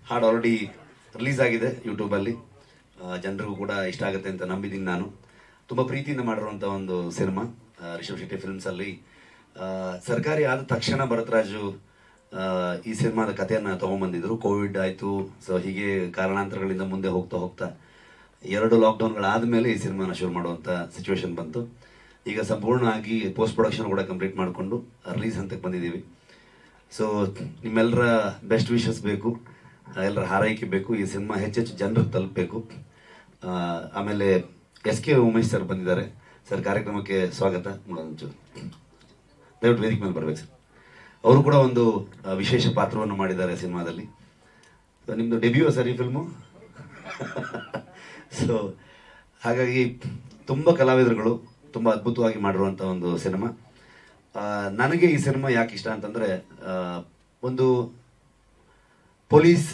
ಹಾಡು already release ಆಗಿದೆ ಯೂಟ್ಯೂಬಲ್ಲಿ. ಜನರಿಗೂ ಕೂಡ ಇಷ್ಟ ಆಗುತ್ತೆ ಅಂತ ನಂಬಿದ್ದೀನಿ ನಾನು. ತುಂಬ ಪ್ರೀತಿಯಿಂದ ಮಾಡಿರುವಂಥ ಒಂದು ಸಿನಿಮಾ ರಿಷಬ್ ಶೆಟ್ಟಿ ಫಿಲ್ಮ್ಸಲ್ಲಿ. ಸರ್ಕಾರಿ ಆದ ತಕ್ಷಣ ಭರತರಾಜು ಈ ಸಿನಿಮಾದ ಕಥೆಯನ್ನು ತೊಗೊಂಬಂದಿದ್ರು. ಕೋವಿಡ್ ಆಯಿತು, ಸೊ ಹೀಗೆ ಕಾರಣಾಂತರಗಳಿಂದ ಮುಂದೆ ಹೋಗ್ತಾ ಹೋಗ್ತಾ 2 ಲಾಕ್ಡೌನ್ಗಳಾದ ಮೇಲೆ ಈ ಸಿನಿಮಾನ ಶುರು ಮಾಡುವಂಥ ಸಿಚುವೇಶನ್ ಬಂತು. ಈಗ ಸಂಪೂರ್ಣವಾಗಿ ಪೋಸ್ಟ್ ಪ್ರೊಡಕ್ಷನ್ ಕೂಡ ಕಂಪ್ಲೀಟ್ ಮಾಡಿಕೊಂಡು ರಿಲೀಸ್ ಹಂತಕ್ಕೆ ಬಂದಿದ್ದೀವಿ. ಸೊ ನಿಮ್ಮೆಲ್ಲರ ಬೆಸ್ಟ್ ವಿಶಸ್ ಬೇಕು, ಎಲ್ಲರ ಹಾರೈಕೆ ಬೇಕು. ಈ ಸಿನಿಮಾ ಹೆಚ್ಚೆಚ್ಚು ಜನರಿಗೆ ತಲುಪಬೇಕು. ಆಮೇಲೆ SK ಉಮೇಶ್ ಸರ್ ಬಂದಿದ್ದಾರೆ. ಸರ್, ಕಾರ್ಯಕ್ರಮಕ್ಕೆ ಸ್ವಾಗತ. ದಯವಿಟ್ಟು ವೇದಿಕೆ ಮೇಲೆ ಬರ್ಬೇಕು ಸರ್. ಅವರು ಕೂಡ ಒಂದು ವಿಶೇಷ ಪಾತ್ರವನ್ನು ಮಾಡಿದ್ದಾರೆ ಸಿನಿಮಾದಲ್ಲಿ. ನಿಮ್ಮದು ಡೆಬ್ಯೂ ಸರ್ ಈ ಫಿಲ್ಮು. ಸೊ ಹಾಗಾಗಿ ತುಂಬ ಕಲಾವಿದರುಗಳು ತುಂಬ ಅದ್ಭುತವಾಗಿ ಮಾಡಿರುವಂಥ ಒಂದು ಸಿನಿಮಾ. ನನಗೆ ಈ ಸಿನಿಮಾ ಯಾಕೆ ಇಷ್ಟ ಅಂತಂದರೆ, ಒಂದು ಪೊಲೀಸ್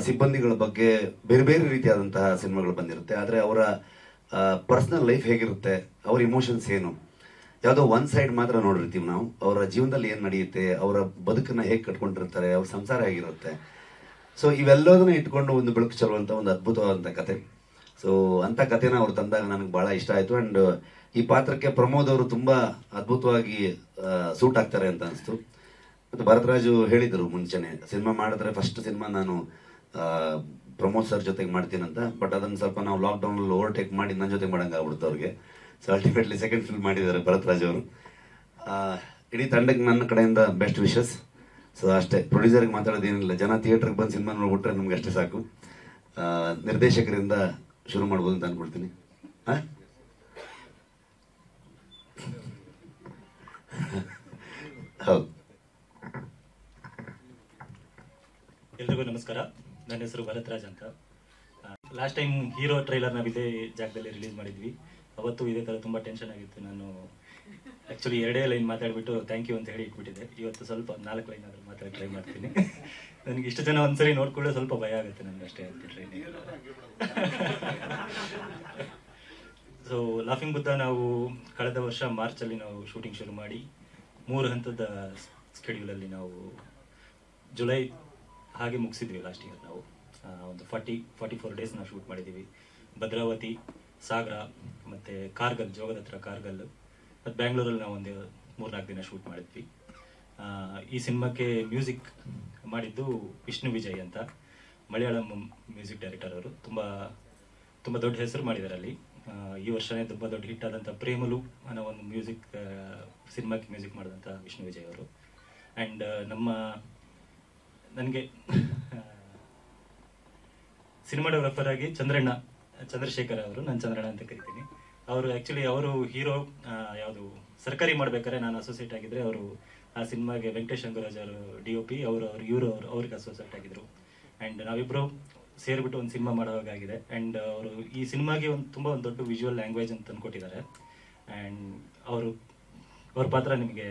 ಸಿಬ್ಬಂದಿಗಳ ಬಗ್ಗೆ ಬೇರೆ ಬೇರೆ ರೀತಿಯಾದಂತಹ ಸಿನಿಮಾಗಳು ಬಂದಿರುತ್ತೆ. ಆದರೆ ಅವರ ಪರ್ಸನಲ್ ಲೈಫ್ ಹೇಗಿರುತ್ತೆ, ಅವ್ರ ಇಮೋಷನ್ಸ್ ಏನು, ಯಾವುದೋ ಒನ್ ಸೈಡ್ ಮಾತ್ರ ನೋಡಿರ್ತೀವಿ ನಾವು. ಅವರ ಜೀವನದಲ್ಲಿ ಏನು ನಡೆಯುತ್ತೆ, ಅವರ ಬದುಕನ್ನು ಹೇಗೆ ಕಟ್ಕೊಂಡಿರ್ತಾರೆ, ಅವ್ರ ಸಂಸಾರ ಹೇಗಿರುತ್ತೆ. ಸೊ ಇವೆಲ್ಲದನ್ನ ಇಟ್ಕೊಂಡು ಒಂದು ಬೆಳಕು ಚೆಲ್ಲುವಂಥ ಒಂದು ಅದ್ಭುತವಾದಂಥ ಕತೆ. ಸೊ ಅಂಥ ಕಥೆನ ಅವ್ರು ತಂದಾಗ ನನಗೆ ಭಾಳ ಇಷ್ಟ ಆಯಿತು. ಆ್ಯಂಡ್ ಈ ಪಾತ್ರಕ್ಕೆ ಪ್ರಮೋದ್ ಅವರು ತುಂಬ ಅದ್ಭುತವಾಗಿ ಸೂಟ್ ಆಗ್ತಾರೆ ಅಂತ ಅನಿಸ್ತು. ಮತ್ತು ಭರತರಾಜು ಹೇಳಿದರು ಮುಂಚೆನೆ, ಸಿನಿಮಾ ಮಾಡಿದ್ರೆ ಫಸ್ಟ್ ಸಿನಿಮಾ ನಾನು ಪ್ರಮೋದ್ ಸರ್ ಜೊತೆಗೆ ಮಾಡ್ತೀನಂತ. ಬಟ್ ಅದನ್ನು ಸ್ವಲ್ಪ ನಾವು ಲಾಕ್ಡೌನಲ್ಲಿ ಓವರ್ಟೇಕ್ ಮಾಡಿ ನನ್ನ ಜೊತೆಗೆ ಮಾಡೋಂಗೆ ಆಗ್ಬಿಡ್ತು ಅವ್ರಿಗೆ. ಸೊ ಅಲ್ಟಿಮೇಟ್ಲಿ ಸೆಕೆಂಡ್ ಫಿಲ್ಮ್ ಮಾಡಿದ್ದಾರೆ ಭರತರಾಜ್ ಅವರು. ಇಡೀ ತಂಡಕ್ಕೆ ನನ್ನ ಕಡೆಯಿಂದ ಬೆಸ್ಟ್ ವಿಶಸ್. ಸೊ ಅಷ್ಟೇ, ಪ್ರೊಡ್ಯೂಸರ್ಗೆ ಮಾತಾಡೋದೇನಿಲ್ಲ. ಜನ ಥಿಯೇಟ್ರಿಗೆ ಬಂದು ಸಿನಿಮಾ ನೋಡ್ಬಿಟ್ರೆ ನಮ್ಗೆ ಅಷ್ಟೇ ಸಾಕು. ನಿರ್ದೇಶಕರಿಂದ ಶುರು ಮಾಡ್ಬೋದು ಅಂತ ಅಂದ್ಕೊಳ್ತೀನಿ. ಹೌದು. ಎಲ್ರಿಗೂ ನಮಸ್ಕಾರ. ನನ್ನ ಹೆಸರು ಭರತರಾಜ್ ಅಂತ. ಲಾಸ್ಟ್ ಟೈಮ್ ಹೀರೋ ಟ್ರೈಲರ್ ನಾವು ಇದೇ ಜಾಗದಲ್ಲಿ ರಿಲೀಸ್ ಮಾಡಿದ್ವಿ. ಅವತ್ತು ಇದೇ ಥರ ತುಂಬ ಟೆನ್ಷನ್ ಆಗಿತ್ತು. ನಾನು ಆ್ಯಕ್ಚುಲಿ 2 ಲೈನ್ ಮಾತಾಡ್ಬಿಟ್ಟು ಥ್ಯಾಂಕ್ ಯು ಅಂತ ಹೇಳಿ ಇಟ್ಬಿಟ್ಟಿದ್ದೆ. ಇವತ್ತು ಸ್ವಲ್ಪ 4 ಲೈನ್ ಆದರೂ ಮಾತಾಡಿ ಟ್ರೈ ಮಾಡ್ತೀನಿ. ನನಗೆ ಇಷ್ಟು ಜನ ಒಂದ್ಸರಿ ನೋಡ್ಕೊಳ್ಳೋ ಸ್ವಲ್ಪ ಭಯ ಆಗುತ್ತೆ ನನಗೆ ಅಷ್ಟೇ ಅಂದ್ಬಿಟ್ರೆ. ಸೊ ಲಾಫಿಂಗ್ ಬುದ್ಧ ನಾವು ಕಳೆದ ವರ್ಷ ಮಾರ್ಚಲ್ಲಿ ನಾವು ಶೂಟಿಂಗ್ ಶುರು ಮಾಡಿ 3 ಹಂತದ ಸ್ಕೆಡ್ಯೂಲಲ್ಲಿ ನಾವು ಜುಲೈ ಹಾಗೆ ಮುಗಿಸಿದ್ವಿ. ಲಾಸ್ಟ್ ಇಯರ್ ನಾವು ಒಂದು 44 ಡೇಸ್ ನಾವು ಶೂಟ್ ಮಾಡಿದ್ದೀವಿ. ಭದ್ರಾವತಿ, ಸಾಗರ ಮತ್ತು ಕಾರ್ಗಲ್, ಜೋಗದ ಹತ್ರ ಕಾರ್ಗಲ್ ಮತ್ತು ಬ್ಯಾಂಗ್ಳೂರಲ್ಲಿ ನಾವು ಒಂದು 3-4 ದಿನ ಶೂಟ್ ಮಾಡಿದ್ವಿ. ಈ ಸಿನಿಮಾಕ್ಕೆ ಮ್ಯೂಸಿಕ್ ಮಾಡಿದ್ದು ವಿಷ್ಣು ವಿಜಯ್ ಅಂತ, ಮಲಯಾಳಂ ಮ್ಯೂಸಿಕ್ ಡೈರೆಕ್ಟರ್ ಅವರು. ತುಂಬ ದೊಡ್ಡ ಹೆಸರು ಮಾಡಿದ್ದಾರೆ ಅಲ್ಲಿ. ಈ ವರ್ಷನೇ ತುಂಬ ದೊಡ್ಡ ಹಿಟ್ ಆದಂಥ ಪ್ರೇಮಲು ಅನ್ನೋ ಒಂದು ಮ್ಯೂಸಿಕ್ ಸಿನಿಮಾಕ್ಕೆ ಮ್ಯೂಸಿಕ್ ಮಾಡಿದಂಥ ವಿಷ್ಣು ವಿಜಯ್ ಅವರು. ಆ್ಯಂಡ್ ನನಗೆ ಸಿನಿಮಾಟೋಗ್ರಫರ್ ಆಗಿ ಚಂದ್ರಶೇಖರ್ ಅವರು, ನಾನು ಚಂದ್ರಣ್ಣ ಅಂತ ಕರಿತೀನಿ. ಅವರು ಆ್ಯಕ್ಚುಲಿ ಅವರು ಹೀರೋ ಯಾವುದು ಸರ್ಕಾರಿ ಮಾಡ್ಬೇಕಾದ್ರೆ ನಾನು ಅಸೋಸಿಯೇಟ್ ಆಗಿದ್ದರೆ, ಅವರು ಆ ಸಿನಿಮಾಗೆ ವೆಂಕಟೇಶ್ ಅಂಗರಾಜ್ ಅವರು DOP, ಅವ್ರಿಗೆ ಅಸೋಸಿಯೇಟ್ ಆಗಿದ್ರು. ಆ್ಯಂಡ್ ನಾವಿಬ್ಬರು ಸೇರಿಬಿಟ್ಟು ಒಂದು ಸಿನಿಮಾ ಮಾಡೋವಾಗಿದೆ. ಆ್ಯಂಡ್ ಅವರು ಈ ಸಿನಿಮಾಗೆ ತುಂಬ ದೊಡ್ಡ ವಿಜುವಲ್ ಲ್ಯಾಂಗ್ವೇಜ್ ಅಂತ ತಂದುಕೊಟ್ಟಿದ್ದಾರೆ. ಆ್ಯಂಡ್ ಅವ್ರ ಪಾತ್ರ ನಿಮಗೆ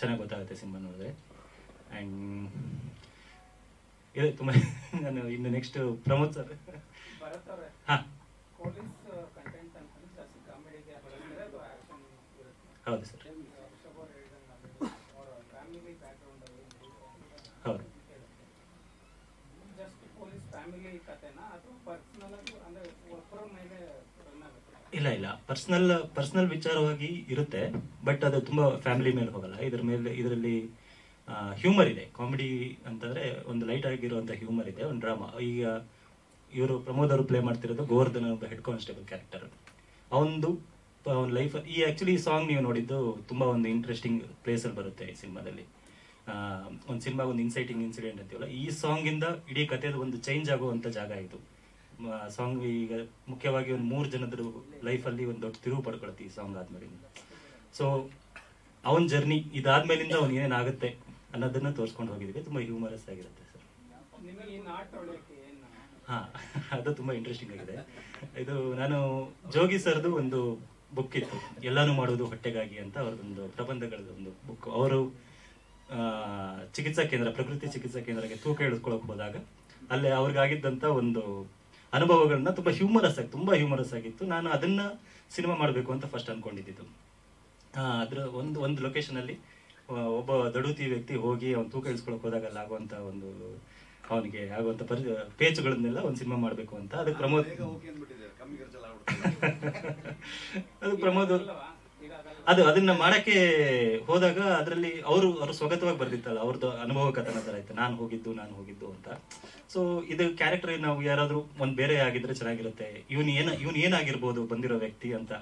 ಚೆನ್ನಾಗಿ ಗೊತ್ತಾಗುತ್ತೆ ಸಿನಿಮಾ ನೋಡಿದ್ರೆ. ಆ್ಯಂಡ್ ಇದು ತುಂಬ ನಾನು ಇನ್ನು ನೆಕ್ಸ್ಟ್ ಪ್ರಮೋದ್ ಸರ್. ಹಾಂ, ಹೌದು ಸರ್, ಹೌದು. ಇಲ್ಲ ಪರ್ಸನಲ್ ವಿಚಾರವಾಗಿ ಇರುತ್ತೆ. ಬಟ್ ಅದು ತುಂಬ ಫ್ಯಾಮಿಲಿ ಮೇಲೆ ಹೋಗಲ್ಲ. ಇದರಲ್ಲಿ ಹ್ಯೂಮರ್ ಇದೆ. ಕಾಮಿಡಿ ಅಂತಂದರೆ ಒಂದು ಲೈಟ್ ಆಗಿರುವಂಥ ಹ್ಯೂಮರ್ ಇದೆ, ಒಂದು ಡ್ರಾಮಾ. ಈಗ ಇವರು ಪ್ರಮೋದ್ ಅವರು ಪ್ಲೇ ಮಾಡ್ತಿರೋದು ಗೋವರ್ಧನ್ ಒಬ್ಬ ಹೆಡ್ ಕಾನ್ಸ್ಟೇಬಲ್ ಕ್ಯಾರೆಕ್ಟರ್. ಅವನ ಲೈಫ್ ಈ ಆ್ಯಕ್ಚುಲಿ ಸಾಂಗ್ ನೀವು ನೋಡಿದ್ದು ತುಂಬ ಒಂದು ಇಂಟ್ರೆಸ್ಟಿಂಗ್ ಪ್ಲೇಸಲ್ಲಿ ಬರುತ್ತೆ ಈ ಸಿನಿಮಾದಲ್ಲಿ. ಒಂದು ಸಿನಿಮಾಗೆ ಒಂದು ಇನ್ಸೈಟಿಂಗ್ ಇನ್ಸಿಡೆಂಟ್ ಅಂತೀವಲ್ಲ, ಈ ಸಾಂಗಿಂದ ಇಡೀ ಕಥೆಯಲ್ಲಿ ಒಂದು ಚೇಂಜ್ ಆಗುವಂಥ ಜಾಗ ಇದು. ಸಾಂಗ್ ಈಗ ಮುಖ್ಯವಾಗಿ ಒಂದು 3 ಜನದ ಲೈಫಲ್ಲಿ ಒಂದು ದೊಡ್ಡ ತಿರುವು ಪಡ್ಕೊಳುತ್ತೆ ಈ ಸಾಂಗ್ ಆದ್ಮೇಲಿಂದ. ಸೊ ಅವನ ಜರ್ನಿ ಇದಾದ್ಮೇಲಿಂದ ಅವ್ನು ಏನೇನಾಗುತ್ತೆ ಅನ್ನೋದನ್ನ ತೋರಿಸ್ಕೊಂಡು ಹೋಗಿದ್ದೀವಿ. ತುಂಬ ಹ್ಯೂಮರಸ್ ಆಗಿರುತ್ತೆ ಸರ್. ಹಾಂ, ಅದು ತುಂಬ ಇಂಟ್ರೆಸ್ಟಿಂಗ್ ಆಗಿದೆ. ಇದು ನಾನು ಜೋಗಿ ಸರ್ದು ಒಂದು ಬುಕ್ ಇತ್ತು, ಎಲ್ಲಾನು ಮಾಡೋದು ಹೊಟ್ಟೆಗಾಗಿ ಅಂತ. ಅವ್ರದ್ದೊಂದು ಪ್ರಬಂಧಗಳದ್ದು ಒಂದು ಬುಕ್. ಅವರು ಚಿಕಿತ್ಸಾ ಕೇಂದ್ರ, ಪ್ರಕೃತಿ ಚಿಕಿತ್ಸಾ ಕೇಂದ್ರಕ್ಕೆ ತೂಕ ಇಳಿಸ್ಕೊಳಕ್ ಹೋದಾಗ ಅಲ್ಲೇ ಅವ್ರಿಗಾಗಿದ್ದಂಥ ಒಂದು ಅನುಭವಗಳನ್ನ ತುಂಬ ಹ್ಯೂಮರಸ್ ಆಗಿತ್ತು. ನಾನು ಅದನ್ನ ಸಿನಿಮಾ ಮಾಡಬೇಕು ಅಂತ ಫಸ್ಟ್ ಅನ್ಕೊಂಡಿದ್ದು. ಅದ್ರ ಒಂದು ಲೊಕೇಶನ್ ಅಲ್ಲಿ ಒಬ್ಬ ದಡುತಿ ವ್ಯಕ್ತಿ ಹೋಗಿ ಅವ್ನು ತೂಕ ಇಳಿಸ್ಕೊಳಕ್ ಹೋದಾಗ ಆಗುವಂತ ಒಂದು ಅವನಿಗೆ ಆಗುವಂತ ಪೇಚುಗಳನ್ನೆಲ್ಲ ಒಂದು ಸಿನಿಮಾ ಮಾಡಬೇಕು ಅಂತ. ಅದಕ್ಕೆ ಪ್ರಮೋದ್ ಅದು ಪ್ರಮೋದ್ ಅದನ್ನ ಮಾಡಕ್ಕೆ ಹೋದಾಗ ಅದರಲ್ಲಿ ಅವರು ಸ್ವಗತವಾಗಿ ಬರ್ದಿತ್ತಲ್ಲ, ಅವ್ರದ್ದು ಅನುಭವ ಕಥನ ತರ ಇತ್ತು, ನಾನು ಹೋಗಿದ್ದು ಅಂತ. ಸೊ ಇದು ಕ್ಯಾರೆಕ್ಟರ್ ನಾವು ಯಾರಾದ್ರೂ ಒಂದ್ ಬೇರೆ ಆಗಿದ್ರೆ ಚೆನ್ನಾಗಿರುತ್ತೆ, ಇವನ್ ಏನಾಗಿರ್ಬೋದು ಬಂದಿರೋ ವ್ಯಕ್ತಿ ಅಂತ.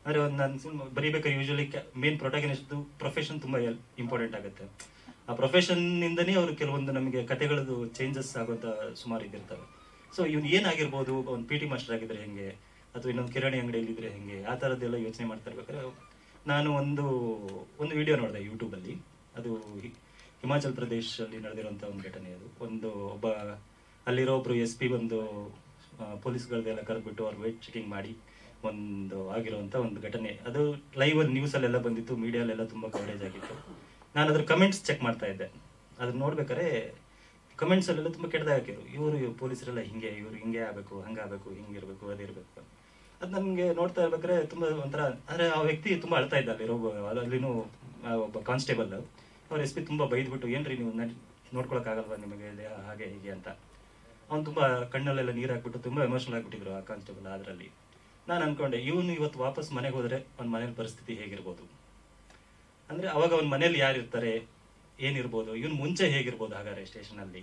ಅಂದ್ರೆ ಒಂದು ನಾನು ಸಿನಿಮಾ ಬರೀಬೇಕಾದ್ರೆ ಯೂಶಲಿ ಮೇನ್ ಪ್ರೊಟಾಗನಿಸ್ಟ್ ಪ್ರೊಫೆಷನ್ ತುಂಬಾ ಇಂಪಾರ್ಟೆಂಟ್ ಆಗುತ್ತೆ. ಆ ಪ್ರೊಫೆಷನ್ ಇಂದನೇ ಅವ್ರು ಕೆಲವೊಂದು ನಮಗೆ ಕಥೆಗಳದ್ದು ಚೇಂಜಸ್ ಆಗೋಂತ ಸುಮಾರು ಇದ್ದಿರ್ತವೆ. ಸೊ ಇವ್ನು ಏನಾಗಿರ್ಬೋದು, ಒಂದು PT ಮಾಸ್ಟರ್ ಆಗಿದ್ರೆ ಹೆಂಗೆ, ಅಥವಾ ಇನ್ನೊಂದು ಕಿರಾಣಿ ಅಂಗಡಿಯಲ್ಲಿ ಇದ್ರೆ ಹೆಂಗೆ, ಆ ತರದ್ದೆಲ್ಲ ಯೋಚನೆ ಮಾಡ್ತಾ ಇರ್ಬೇಕಾದ್ರೆ ನಾನು ಒಂದು ವಿಡಿಯೋ ನೋಡಿದೆ ಯೂಟ್ಯೂಬ್ ಅಲ್ಲಿ. ಅದು ಹಿಮಾಚಲ್ ಪ್ರದೇಶ್ ಅಲ್ಲಿ ನಡೆದಿರುವಂತ ಒಂದು ಘಟನೆ. ಅದು ಒಬ್ಬ ಅಲ್ಲಿರೋ ಒಬ್ರು SP ಬಂದು ಪೊಲೀಸ್ಗಳದೆಲ್ಲ ಕರೆದ್ಬಿಟ್ಟು ಅವ್ರು ವೇಟ್ ಚೆಕಿಂಗ್ ಮಾಡಿ ಆಗಿರುವಂತ ಒಂದು ಘಟನೆ. ಅದು ಲೈವ್ ನ್ಯೂಸ್ ಅಲ್ಲೆಲ್ಲ ಬಂದಿತ್ತು, ಮೀಡಿಯಾಲೆಲ್ಲ ತುಂಬಾ ಕವರೇಜ್ ಆಗಿತ್ತು. ನಾನು ಅದ್ರ ಕಮೆಂಟ್ಸ್ ಚೆಕ್ ಮಾಡ್ತಾ ಇದ್ದೆ. ಅದನ್ನ ನೋಡ್ಬೇಕಾದ್ರೆ ಕಮೆಂಟ್ಸ್ ಅಲ್ಲೆಲ್ಲ ತುಂಬಾ ಕೆಟ್ಟದಾಗ ಹಾಕಿರು, ಇವರು ಪೊಲೀಸರೆಲ್ಲ ಇವ್ರು ಹಿಂಗೆ ಆಗ್ಬೇಕು, ಹಂಗಾಗಬೇಕು, ಹಿಂಗಿರ್ಬೇಕು, ಅದಿರ್ಬೇಕು. ಅದ್ ನನ್ಗೆ ನೋಡ್ತಾ ಇರ್ಬೇಕಾದ್ರೆ ತುಂಬಾ ಒಂಥರ, ಅಂದ್ರೆ ಆ ವ್ಯಕ್ತಿ ತುಂಬಾ ಅಳ್ತಾ ಇದ್ದ. ಅಲ್ಲಿನೂ ಒಬ್ಬ ಕಾನ್ಸ್ಟೇಬಲ್ ಅವ್ರ SP ತುಂಬಾ ಬೈದ್ಬಿಟ್ಟು, ಏನ್ರಿ ನೀವು ನೋಡ್ಕೊಳಕ್ ಆಗಲ್ವಾ ನಿಮಗೆ ಹಾಗೆ ಹೀಗೆ ಅಂತ. ಅವ್ನು ತುಂಬಾ ಕಣ್ಣಲ್ಲೆಲ್ಲ ನೀರ್ ಹಾಕ್ಬಿಟ್ಟು ತುಂಬಾ ಎಮೋಷನಲ್ ಆಗ್ಬಿಟ್ಟಿದ್ರು ಆ ಕಾನ್ಸ್ಟೇಬಲ್. ಅದ್ರಲ್ಲಿ ನಾನು ಅನ್ಕೊಂಡೆ, ಇವನು ಇವತ್ತು ವಾಪಸ್ ಮನೆಗೆ ಹೋದ್ರೆ ಅವ್ನ ಮನೇಲಿ ಪರಿಸ್ಥಿತಿ ಹೇಗಿರ್ಬೋದು, ಅಂದ್ರೆ ಅವಾಗ ಅವ್ನ ಮನೇಲಿ ಯಾರಿರ್ತಾರೆ, ಏನಿರ್ಬೋದು, ಇವನ್ ಮುಂಚೆ ಹೇಗಿರ್ಬೋದು ಹಾಗಾದ್ರೆ ಸ್ಟೇಷನ್ ಅಲ್ಲಿ.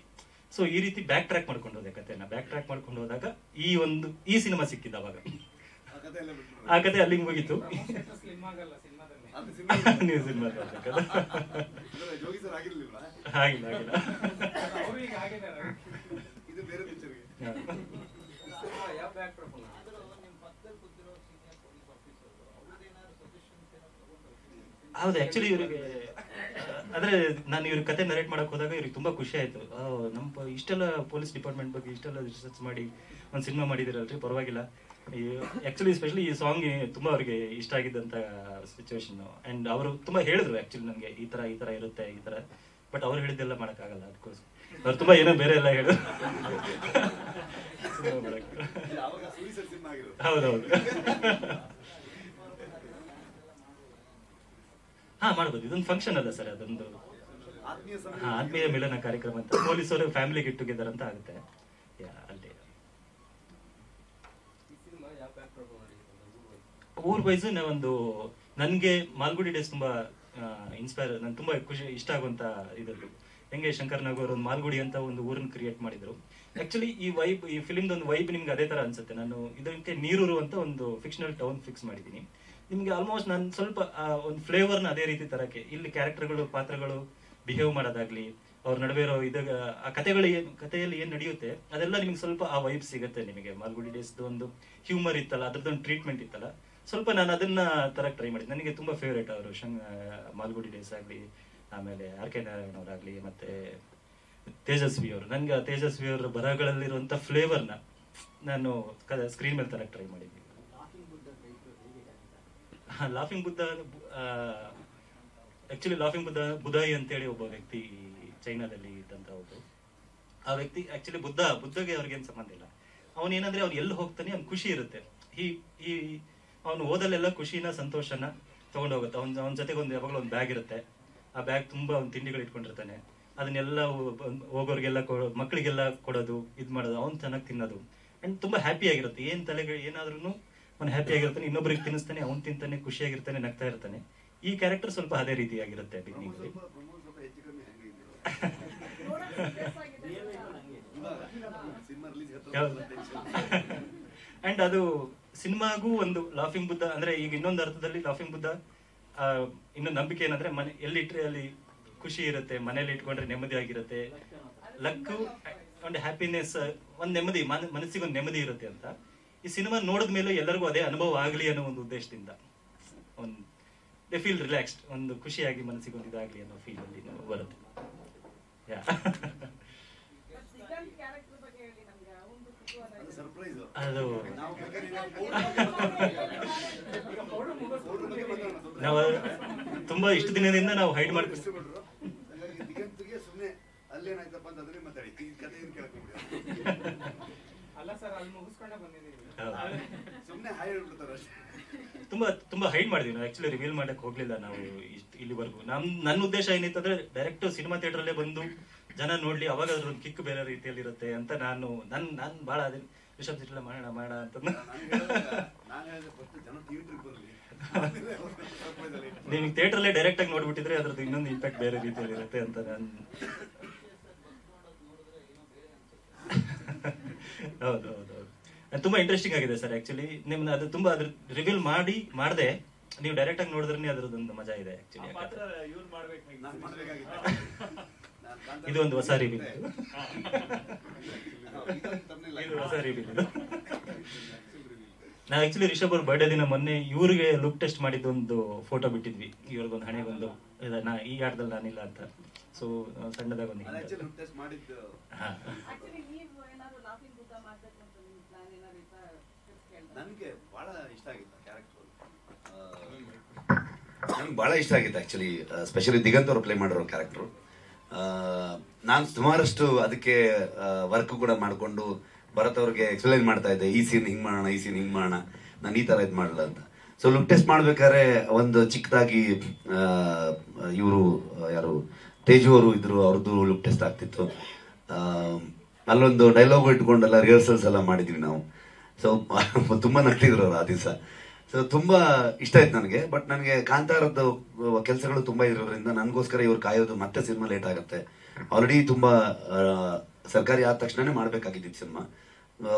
ಸೊ ಈ ರೀತಿ ಬ್ಯಾಕ್ ಟ್ರ್ಯಾಕ್ ಮಾಡ್ಕೊಂಡು ಹೋದೆ ಕಥೆನ. ಬ್ಯಾಕ್ ಟ್ರ್ಯಾಕ್ ಮಾಡ್ಕೊಂಡು ಹೋದಾಗ ಈ ಸಿನಿಮಾ ಸಿಕ್ಕಿದ್ದ. ಅವಾಗ ಆ ಕತೆ ಅಲ್ಲಿಗೆ ಮುಗೀತು. ನೀವು ಸಿನಿಮಾ ಆಗಿಲ್ಲ ಹೌದು. ಆಕ್ಚುಲಿ ಇವ್ರಿಗೆ ಅಂದ್ರೆ ನಾನು ಇವ್ರ ಕತೆ ನರೇಟ್ ಮಾಡಕ್ ಹೋದಾಗ ಇವ್ರಿಗೆ ತುಂಬಾ ಖುಷಿ ಆಯ್ತು. ನಮ್ಮ ಇಷ್ಟೆಲ್ಲ ಪೊಲೀಸ್ ಡಿಪಾರ್ಟ್ಮೆಂಟ್ ಬಗ್ಗೆ ಇಷ್ಟೆಲ್ಲ ರಿಸರ್ಚ್ ಮಾಡಿ ಒಂದ್ ಸಿನಿಮಾ ಮಾಡಿದಿರಲ್ರಿ, ಪರವಾಗಿಲ್ಲ. ಆಕ್ಚುಲಿ ಎಸ್ಪೆಷಲಿ ಈ ಸಾಂಗ್ ತುಂಬಾ ಅವ್ರಿಗೆ ಇಷ್ಟ ಆಗಿದ್ದಂತ ಸಿಚುವೇಶನ್. ಅಂಡ್ ಅವರು ತುಂಬಾ ಹೇಳಿದ್ರು ಆಕ್ಚುಲಿ ನನ್ಗೆ ಈ ತರ ಇರುತ್ತೆ ಈ ತರ. ಬಟ್ ಅವ್ರು ಹೇಳಿದ್ದೆಲ್ಲ ಮಾಡಕ್ ಆಗಲ್ಲ, ಅದಕ್ಕೋಸ್ಕರ ಅವ್ರು ತುಂಬಾ ಏನೋ ಬೇರೆ ಎಲ್ಲ ಹೇಳಿದ್ರು. ಹೌದೌದು. ಮಾಡ್ಬೋದು. ಇದೊಂದು ಫಂಕ್ಷನ್ ಅಲ್ಲ ಸರ್, ಅದೊಂದು ಆತ್ಮೀಯ ಮಿಲನ ಕಾರ್ಯಕ್ರಮ ಅಂತ. ಪೊಲೀಸರು ಫ್ಯಾಮಿಲಿ ಗೆಟ್ ಟುಗೆದರ್ ಅಂತ ಆಗುತ್ತೆ ಅಲ್ಲಿ. ಊರ್ ವೈಸ್ ನನ್ಗೆ ಮಾಲ್ಗುಡಿ ಡೇಸ್ ತುಂಬಾ ಇನ್ಸ್ಪೈರ್, ನನ್ ತುಂಬಾ ಇಷ್ಟ ಆಗುವಂತ ಇದ್ರದ್ದು. ಹೆಂಗೆ ಶಂಕರ್ ನಾಗ್ ಅವರು ಒಂದು ಮಾಲ್ಗುಡಿ ಅಂತ ಒಂದು ಊರನ್ನ ಕ್ರಿಯೇಟ್ ಮಾಡಿದ್ರು. ಆಕ್ಚುಲಿ ಈ ಫಿಲ್ಮ್ ಒಂದು ವೈಬ್ ನಿಮ್ಗೆ ಅದೇ ತರ ಅನ್ಸುತ್ತೆ. ನಾನು ಇದಕ್ಕೆ ನೀರೂರು ಅಂತ ಒಂದು ಫಿಕ್ಷನಲ್ ಟೌನ್ ಫಿಕ್ಸ್ ಮಾಡಿದೀನಿ. ನಿಮ್ಗೆ ಆಲ್ಮೋಸ್ಟ್ ನಾನು ಸ್ವಲ್ಪ ಒಂದು ಫ್ಲೇವರ್ನ ಅದೇ ರೀತಿ ತರಕ್ಕೆ, ಇಲ್ಲಿ ಕ್ಯಾರೆಕ್ಟರ್ಗಳು, ಪಾತ್ರಗಳು ಬಿಹೇವ್ ಮಾಡೋದಾಗ್ಲಿ, ಅವ್ರ ನಡುವೆ ಇರೋ ಆ ಕಥೆಯಲ್ಲಿ ಏನ್ ನಡೆಯುತ್ತೆ ಅದೆಲ್ಲ ನಿಮ್ಗೆ ಸ್ವಲ್ಪ ಆ ವೈಬ್ ಸಿಗುತ್ತೆ ನಿಮಗೆ. ಮಾಲ್ಗುಡಿ ಡೇಸ್ ಒಂದು ಹ್ಯೂಮರ್ ಇತ್ತಲ್ಲ, ಅದ್ರದ್ದೊಂದು ಟ್ರೀಟ್ಮೆಂಟ್ ಇತ್ತಲ್ಲ, ಸ್ವಲ್ಪ ನಾನು ಅದನ್ನ ತರಕ್ ಟ್ರೈ ಮಾಡಿದ್ದೆ. ನನಗೆ ತುಂಬಾ ಫೇವ್ರೇಟ್ ಅವರು ಮಾಲ್ಗುಡಿ ಡೇಸ್ ಆಗ್ಲಿ, ಆಮೇಲೆ RK ನಾರಾಯಣ್ ಅವರಾಗ್ಲಿ, ಮತ್ತೆ ತೇಜಸ್ವಿ ಅವರು. ನನ್ಗೆ ತೇಜಸ್ವಿ ಅವರ ಬರಹಗಳಲ್ಲಿರುವಂತ ಫ್ಲೇವರ್ನ ನಾನು ಸ್ಕ್ರೀನ್ ಮೇಲೆ ತರಕ್ ಟ್ರೈ ಮಾಡಿದ್ದೆ. ಲಾಫಿಂಗ್ ಬುದ್ಧ ಆಕ್ಚುಲಿ ಲಾಫಿಂಗ್ ಬುದ್ಧಾಯಿ ಅಂತೇಳಿ ಒಬ್ಬ ವ್ಯಕ್ತಿ ಚೈನಾದಲ್ಲಿ ಇದ್ದಂತ ಒಬ್ಬ. ಆ ವ್ಯಕ್ತಿ ಆಕ್ಚುಲಿ ಬುದ್ಧಗೆ ಅವ್ರಿಗೇನ್ ಸಂಬಂಧ ಇಲ್ಲ. ಅವನೇನಂದ್ರೆ ಅವ್ನು ಎಲ್ಲಿ ಹೋಗ್ತಾನೆ ಅವ್ನ್ ಖುಷಿ ಇರುತ್ತೆ. ಅವನು ಓದಲ್ಲೆಲ್ಲ ಖುಷಿನ ಸಂತೋಷನ ತಗೊಂಡು ಹೋಗುತ್ತೆ. ಅವನ ಜೊತೆಗೆ ಯಾವಾಗಲೂ ಒಂದು ಬ್ಯಾಗ್ ಇರುತ್ತೆ. ಆ ಬ್ಯಾಗ್ ತುಂಬಾ ಒಂದು ತಿಂಡಿಗಳು ಇಟ್ಕೊಂಡಿರ್ತಾನೆ. ಅದನ್ನೆಲ್ಲ ಹೋಗೋರ್ಗೆಲ್ಲ ಮಕ್ಕಳಿಗೆಲ್ಲ ಕೊಡೋದು, ಇದ್ ಮಾಡೋದು, ಅವ್ನು ಚೆನ್ನಾಗಿ ತಿನ್ನೋದು. ಅಂಡ್ ತುಂಬಾ ಹ್ಯಾಪಿ ಆಗಿರುತ್ತೆ. ಏನಾದ್ರೂ ಅವ್ನು ಹ್ಯಾಪಿ ಆಗಿರ್ತಾನೆ, ಇನ್ನೊಬ್ರಿಗೆ ತಿನ್ನಿಸ್ತಾನೆ, ಅವ್ನು ತಿಂತಾನೆ, ಖುಷಿಯಾಗಿರ್ತಾನೆ, ನಗ್ತಾ ಇರ್ತಾನೆ. ಈ ಕ್ಯಾರೆಕ್ಟರ್ ಸ್ವಲ್ಪ ಅದೇ ರೀತಿಯಾಗಿರುತ್ತೆ ಬಿಗಿನಿಂಗ್. ಅಂಡ್ ಅದು ಸಿನಿಮಾಗೂ ಒಂದು ಲಾಫಿಂಗ್ ಬುದ್ಧ ಅಂದ್ರೆ ಈಗ ಇನ್ನೊಂದು ಅರ್ಥದಲ್ಲಿ ಲಾಫಿಂಗ್ ಬುದ್ಧ ಇನ್ನೊಂದು ನಂಬಿಕೆ ಏನಂದ್ರೆ ಎಲ್ಲಿಟ್ರೆ ಅಲ್ಲಿ ಖುಷಿ ಇರುತ್ತೆ, ಮನೇಲಿ ಇಟ್ಕೊಂಡ್ರೆ ನೆಮ್ಮದಿ ಆಗಿರುತ್ತೆ, ಲಕ್ಕು ಒಂದು ಹ್ಯಾಪಿನೆಸ್, ಒಂದ್ ನೆಮ್ಮದಿ, ಮನಸ್ಸಿಗೆ ಒಂದು ನೆಮ್ಮದಿ ಇರುತ್ತೆ ಅಂತ. ಈ ಸಿನಿಮಾ ನೋಡಿದ ಮೇಲೆ ಎಲ್ಲರಿಗೂ ಅದೇ ಅನುಭವ ಆಗ್ಲಿ ಅನ್ನೋ ಒಂದು ಉದ್ದೇಶದಿಂದ ದೇ ಫೀಲ್ ರಿಲ್ಯಾಕ್ಸ್ಡ್, ಒಂದು ಖುಷಿಯಾಗಿ ಮನಸ್ಸಿಗೆ ಒಂದು ಇದಾಗ್ಲಿ ಅನ್ನೋ ಫೀಲ್ ಅಲ್ಲಿ ಬರುತ್ತೆ. ಅದು ನಾವು ತುಂಬಾ ಇಷ್ಟು ದಿನದಿಂದ ನಾವು ಹೈಡ್ ಮಾಡ್ತೀವಿ. ತುಂಬಾ ಹೈಡ್ ಮಾಡಿದ್ವಿ ನಾವು. ಆಕ್ಚುಲಿ ರಿವೀಲ್ ಮಾಡಕ್ ಹೋಗ್ಲಿಲ್ಲ ನಾವು ಇಲ್ಲಿವರೆಗೂ. ನನ್ನ ಉದ್ದೇಶ ಏನಿತ್ತು ಅಂದ್ರೆ ಡೈರೆಕ್ಟ್ ಸಿನಿಮಾ ಥಿಯೇಟರ್ ಅಲ್ಲೇ ಬಂದು ಜನ ನೋಡ್ಲಿ, ಅವಾಗ ಅದ್ರ ಒಂದು ಕಿಕ್ ಬೇರೆ ರೀತಿಯಲ್ಲಿ ಇರುತ್ತೆ ಅಂತ ನಾನು ಬಹಳ ರಿಷಬ್ ಶೆಟ್ಟಿ ಮಾಡ ಅಂತ ನಿಮಗೆ ಥಿಯೇಟರ್ಲ್ಲೇ ಡೈರೆಕ್ಟ್ ಆಗಿ ನೋಡ್ಬಿಟ್ಟಿದ್ರೆ ಅದ್ರದ್ದು ಇನ್ನೊಂದು ಇಂಪ್ಯಾಕ್ಟ್ ಬೇರೆ ರೀತಿಯಲ್ಲಿ ಇರುತ್ತೆ ಅಂತ ನಾನು ಹೌದು ಹೌದು ಹೌದು ತುಂಬಾ ಇಂಟ್ರೆಸ್ಟಿಂಗ್ ಆಗಿದೆ ಸರ್. ಆಕ್ಚುಲಿ ನಿಮ್ನ ಅದು ತುಂಬಾ ಅದ್ರ ರಿವೀಲ್ ಮಾಡದೆ ನೀವು ಡೈರೆಕ್ಟ್ ಆಗಿ ನೋಡಿದ್ರೆ ಅದ್ರದ್ದೊಂದು ಮಜಾ ಇದೆ ಆಕ್ಚುಲಿ. ಇದು ಒಂದು ಹೊಸ ರಿವೀಲ್, ಹೊಸ ರಿವೀಲ್. ನಾವು ಆಕ್ಚುಲಿ ರಿಷಬ್ ಅವ್ರ ಬರ್ಡೇ ದಿನ ಮೊನ್ನೆ ಇವ್ರಿಗೆ ಲುಕ್ ಟೆಸ್ಟ್ ಮಾಡಿದ್ದು ಒಂದು ಫೋಟೋ ಬಿಟ್ಟಿದ್ವಿ, ಇವ್ರಿಗೊಂದು ಹಣೆಗೊಂದು ಈ ಆಟದಲ್ಲಿ ನಾನಿಲ್ಲ ಅಂತ. ಸೊ ಸಣ್ಣದಾಗ ಒಂದು ನನಗೆ ಬಹಳ ಇಷ್ಟ ಆಗಿತ್ತು ಕ್ಯಾರೆಕ್ಟರ್, ನನಗೆ ಬಹಳ ಇಷ್ಟ ಆಗಿತ್ತು ಆಕ್ಚುಲಿ, ಸ್ಪೆಷಲಿ ದಿಗಂತ್ ಅವರು ಪ್ಲೇ ಮಾಡಿರೋ ಕ್ಯಾರೆಕ್ಟರ್. ನಾನು ಸುಮಾರಷ್ಟು ಅದಕ್ಕೆ ವರ್ಕ್ ಕೂಡ ಮಾಡಿಕೊಂಡು ಭರತ್ ಅವ್ರಿಗೆ ಎಕ್ಸ್ಪ್ಲೈನ್ ಮಾಡ್ತಾ ಇದ್ದೆ, ಈ ಸೀನ್ ಹಿಂಗ್ ಮಾಡೋಣ, ಈ ಸೀನ್ ಹಿಂಗ್ ಮಾಡೋಣ, ನಾನು ಈ ತರ ಇದು ಮಾಡಲ್ಲ ಅಂತ. ಸೊ ಲುಕ್ ಟೆಸ್ಟ್ ಮಾಡ್ಬೇಕಾದ್ರೆ ಒಂದು ಚಿಕ್ಕದಾಗಿ ಇವರು ಯಾರು ತೇಜು ಅವರು ಇದ್ರು, ಅವ್ರದ್ದು ಲುಕ್ ಟೆಸ್ಟ್ ಆಗ್ತಿತ್ತು. ಅಲ್ಲೊಂದು ಡೈಲಾಗ್ ಇಟ್ಕೊಂಡೆಲ್ಲ ರಿಹರ್ಸಲ್ಸ್ ಎಲ್ಲ ಮಾಡಿದ್ವಿ ನಾವು. ಸೊ ತುಂಬಾ ನಗ್ತಿದ್ರು ಅವ್ರು ಆ ದಿವಸ. ಸೊ ತುಂಬಾ ಇಷ್ಟ ಆಯ್ತು ನನಗೆ. ಬಟ್ ನನಗೆ ಕಾಂತಾರದ ಕೆಲಸಗಳು ತುಂಬಾ ಇರೋದ್ರಿಂದ ನನಗೋಸ್ಕರ ಇವ್ರು ಕಾಯೋದು ಮತ್ತೆ ಸಿನಿಮಾ ಲೇಟ್ ಆಗುತ್ತೆ. ಆಲ್ರೆಡಿ ತುಂಬಾ ಸರ್ಕಾರಿ ಆದ ತಕ್ಷಣನೇ ಮಾಡ್ಬೇಕಾಗಿದ್ದಿತ್ತು ಸಿನಿಮಾ.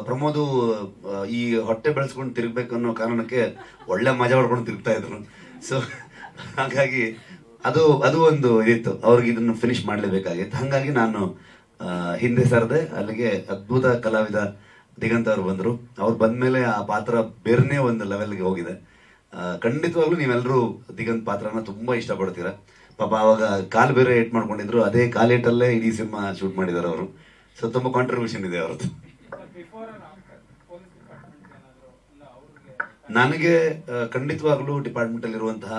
ಪ್ರಮೋದು ಈ ಹೊಟ್ಟೆ ಬೆಳೆಸ್ಕೊಂಡು ತಿರುಗ್ಬೇಕು ಅನ್ನೋ ಕಾರಣಕ್ಕೆ ಒಳ್ಳೆ ಮಜಾ ಹೊಡ್ಕೊಂಡು ತಿರುಗ್ತಾ ಇದ್ರು. ಸೊ ಹಾಗಾಗಿ ಅದು ಒಂದು ಇದಿತ್ತು, ಅವ್ರಿಗೆ ಇದನ್ನು ಫಿನಿಶ್ ಮಾಡ್ಲೇಬೇಕಾಗಿತ್ತು. ಹಾಗಾಗಿ ನಾನು ಹಿಂದೆ ಸರದೆ. ಅಲ್ಲಿಗೆ ಅದ್ಭುತ ಕಲಾವಿದ ದಿಗಂತ್ ಅವ್ರು ಬಂದ್ರು. ಅವ್ರು ಬಂದ್ಮೇಲೆ ಆ ಪಾತ್ರ ಬೇರೆನೇ ಒಂದು ಲೆವೆಲ್ಗೆ ಹೋಗಿದೆ. ಖಂಡಿತವಾಗ್ಲೂ ನೀವೆಲ್ಲರೂ ದಿಗಂತ್ ಪಾತ್ರನ ತುಂಬಾ ಇಷ್ಟಪಡ್ತೀರಾ. ಪಾಪ ಅವಾಗ ಕಾಲ್ ಬೇರೆ ಏಟ್ ಮಾಡ್ಕೊಂಡಿದ್ರು, ಅದೇ ಕಾಲೇಟಲ್ಲೇ ಇಡೀ ಸಿನಿಮಾ ಶೂಟ್ ಮಾಡಿದಾರೆ ಅವರು. ಸೊ ತುಂಬಾ ಕಾಂಟ್ರಿಬ್ಯೂಷನ್ ಇದೆ ಅವ್ರದ್ದು. ನನಗೆ ಖಂಡಿತವಾಗ್ಲೂ ಡಿಪಾರ್ಟ್ಮೆಂಟ್ ಅಲ್ಲಿ ಇರುವಂತಹ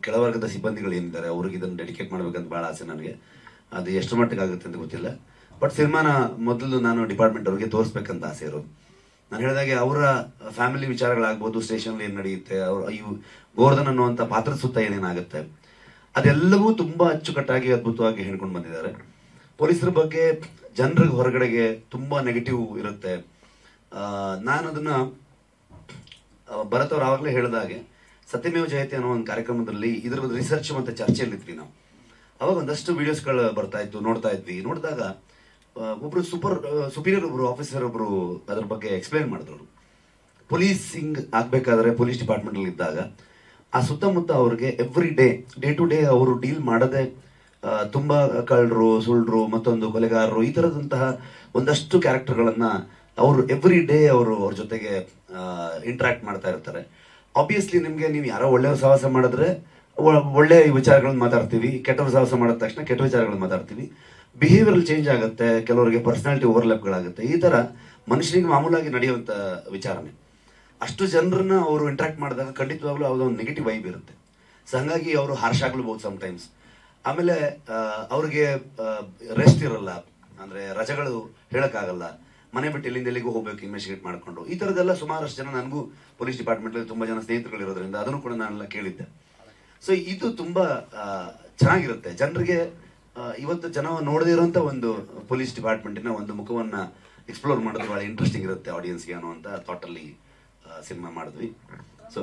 ಕೆಳವರ್ಗದ ಸಿಬ್ಬಂದಿಗಳು ಏನಿದ್ದಾರೆ ಅವ್ರಿಗೆ ಇದನ್ನು ಡೆಡಿಕೇಟ್ ಮಾಡ್ಬೇಕಂತ ಬಹಳ ಆಸೆ ನನಗೆ. ಅದು ಎಷ್ಟು ಮಟ್ಟಿಗೆ ಆಗುತ್ತೆ ಅಂತ ಗೊತ್ತಿಲ್ಲ. ಬಟ್ ಸಿನಿಮಾನ ಮೊದಲು ನಾನು ಡಿಪಾರ್ಟ್ಮೆಂಟ್ ಅವ್ರಿಗೆ ತೋರಿಸ್ಬೇಕಂತ ಆಸೆ ಇರೋದು. ನಾನು ಹೇಳಿದಾಗೆ ಅವರ ಫ್ಯಾಮಿಲಿ ವಿಚಾರಗಳಾಗ್ಬೋದು, ಸ್ಟೇಷನ್ ಏನ್ ನಡೆಯುತ್ತೆ, ಅವ್ರ ಇವು ಗೋರ್ಧನ್ ಅನ್ನುವಂಥ ಪಾತ್ರದ ಸುತ್ತ ಏನೇನಾಗುತ್ತೆ, ಅದೆಲ್ಲವೂ ತುಂಬಾ ಅಚ್ಚುಕಟ್ಟಾಗಿ ಅದ್ಭುತವಾಗಿ ಹೇಳ್ಕೊಂಡು ಬಂದಿದ್ದಾರೆ. ಪೊಲೀಸರ ಬಗ್ಗೆ ಜನರಿಗೆ ಹೊರಗಡೆಗೆ ತುಂಬಾ ನೆಗೆಟಿವ್ ಇರುತ್ತೆ. ನಾನು ಅದನ್ನ ಭರತ್ ಅವ್ರು ಆವಾಗಲೇ ಹೇಳಿದಾಗೆ ಸತ್ಯಮೇವ ಜಯತೆ ಅನ್ನೋ ಒಂದು ಕಾರ್ಯಕ್ರಮದಲ್ಲಿ ಇದ್ರ ರಿಸರ್ಚ್ ಮತ್ತೆ ಚರ್ಚೆಯಲ್ಲಿದ್ವಿ ನಾವು. ಅವಾಗ ಒಂದಷ್ಟು ವಿಡಿಯೋಸ್ಗಳು ಬರ್ತಾ ಇತ್ತು, ನೋಡ್ತಾ ಇದ್ವಿ. ನೋಡಿದಾಗ ಒಬ್ರು ಸುಪೀರಿಯರ್ ಒಬ್ರು ಆಫೀಸರ್ ಒಬ್ರು ಅದ್ರ ಬಗ್ಗೆ ಎಕ್ಸ್ಪ್ಲೈನ್ ಮಾಡಿದ್ರು. ಪೊಲೀಸಿಂಗ್ ಆಗ್ಬೇಕಾದ್ರೆ ಪೊಲೀಸ್ ಡಿಪಾರ್ಟ್ಮೆಂಟ್ ಅಲ್ಲಿ ಇದ್ದಾಗ ಆ ಸುತ್ತಮುತ್ತ ಅವ್ರಿಗೆ ಎವ್ರಿ ಡೇ ಟು ಡೇ ಅವರು ಡೀಲ್ ಮಾಡದೆ ತುಂಬಾ ಕಳ್ಳರು, ಸುಳ್ಳು, ಮತ್ತೊಂದು ಕೊಲೆಗಾರರು, ಈ ತರದಂತಹ ಒಂದಷ್ಟು ಕ್ಯಾರೆಕ್ಟರ್ಗಳನ್ನ ಅವರು ಎವ್ರಿ ಡೇ ಅವರು ಅವ್ರ ಜೊತೆಗೆ ಇಂಟ್ರಾಕ್ಟ್ ಮಾಡ್ತಾ ಇರ್ತಾರೆ. ಆಬ್ವಿಯಸ್ಲಿ ನಿಮ್ಗೆ ನೀವು ಯಾರೋ ಒಳ್ಳೆಯವ್ರ ಸಹವಾಸ ಮಾಡಿದ್ರೆ ಒಳ್ಳೆ ವಿಚಾರಗಳನ್ನ ಮಾತಾಡ್ತೀವಿ, ಕೆಟ್ಟವ್ರ ಸಹವಾಸ ಮಾಡಿದ ತಕ್ಷಣ ಕೆಟ್ಟ ವಿಚಾರಗಳನ್ನ ಮಾತಾಡ್ತೀವಿ. ಬಿಹೇವಿಯರ್ ಚೇಂಜ್ ಆಗುತ್ತೆ, ಕೆಲವರಿಗೆ ಪರ್ಸನಾಲಿಟಿ ಓವರ್ಲ್ಯಾಪ್ಗಳಾಗುತ್ತೆ. ಈ ತರ ಮನುಷ್ಯನಿಗೆ ಮಾಮೂಲಾಗಿ ನಡೆಯುವಂತ ವಿಚಾರನೆ. ಅಷ್ಟು ಜನರನ್ನ ಅವರು ಇಂಟ್ರಾಕ್ಟ್ ಮಾಡಿದಾಗ ಖಂಡಿತವಾಗ್ಲೂ ಒಂದು ನೆಗೆಟಿವ್ ವೈಬ್ ಇರುತ್ತೆ. ಸೊ ಹಂಗಾಗಿ ಅವರು ಹಾರ್ಶ್ ಆಗ್ಲೂಬಹುದು ಸಮಟೈಮ್ಸ್. ಆಮೇಲೆ ಅವ್ರಿಗೆ ರೆಸ್ಟ್ ಇರಲ್ಲ, ಅಂದ್ರೆ ರಜೆಗಳು ಹೇಳಕ್ಕಾಗಲ್ಲ, ಮನೆ ಬಿಟ್ಟು ಎಲ್ಲಿಂದ ಎಲ್ಲಿಗೂ ಹೋಗ್ಬೇಕು ಇನ್ವೆಸ್ಟಿಗೇಟ್ ಮಾಡ್ಕೊಂಡು. ಈ ತರದೆಲ್ಲ ಸುಮಾರಷ್ಟು ಜನ, ನನಗೂ ಪೊಲೀಸ್ ಡಿಪಾರ್ಟ್ಮೆಂಟ್ ಅಲ್ಲಿ ತುಂಬಾ ಜನ ಸ್ನೇಹಿತರುಗಳು ಇರೋದ್ರಿಂದ ಅದನ್ನು ಕೂಡ ನಾನೆಲ್ಲ ಕೇಳಿದ್ದೆ. ಸೊ ಇದು ತುಂಬಾ ಚೆನ್ನಾಗಿರುತ್ತೆ ಜನರಿಗೆ. ಇವತ್ತು ಜನ ನೋಡದೇ ಇರುವಂತ ಒಂದು ಪೊಲೀಸ್ ಡಿಪಾರ್ಟ್ಮೆಂಟಿನ ಒಂದು ಮುಖವನ್ನ ಎಕ್ಸ್ಪ್ಲೋರ್ ಮಾಡೋದು ಬಹಳ ಇಂಟ್ರೆಸ್ಟಿಂಗ್ ಇರುತ್ತೆ ಆಡಿಯನ್ಸ್ಗೆ ಅನ್ನುವಂತ ಥಾಟ್ ಅಲ್ಲಿ ಸಿನಿಮಾ ಮಾಡಿದ್ವಿ. ಸೊ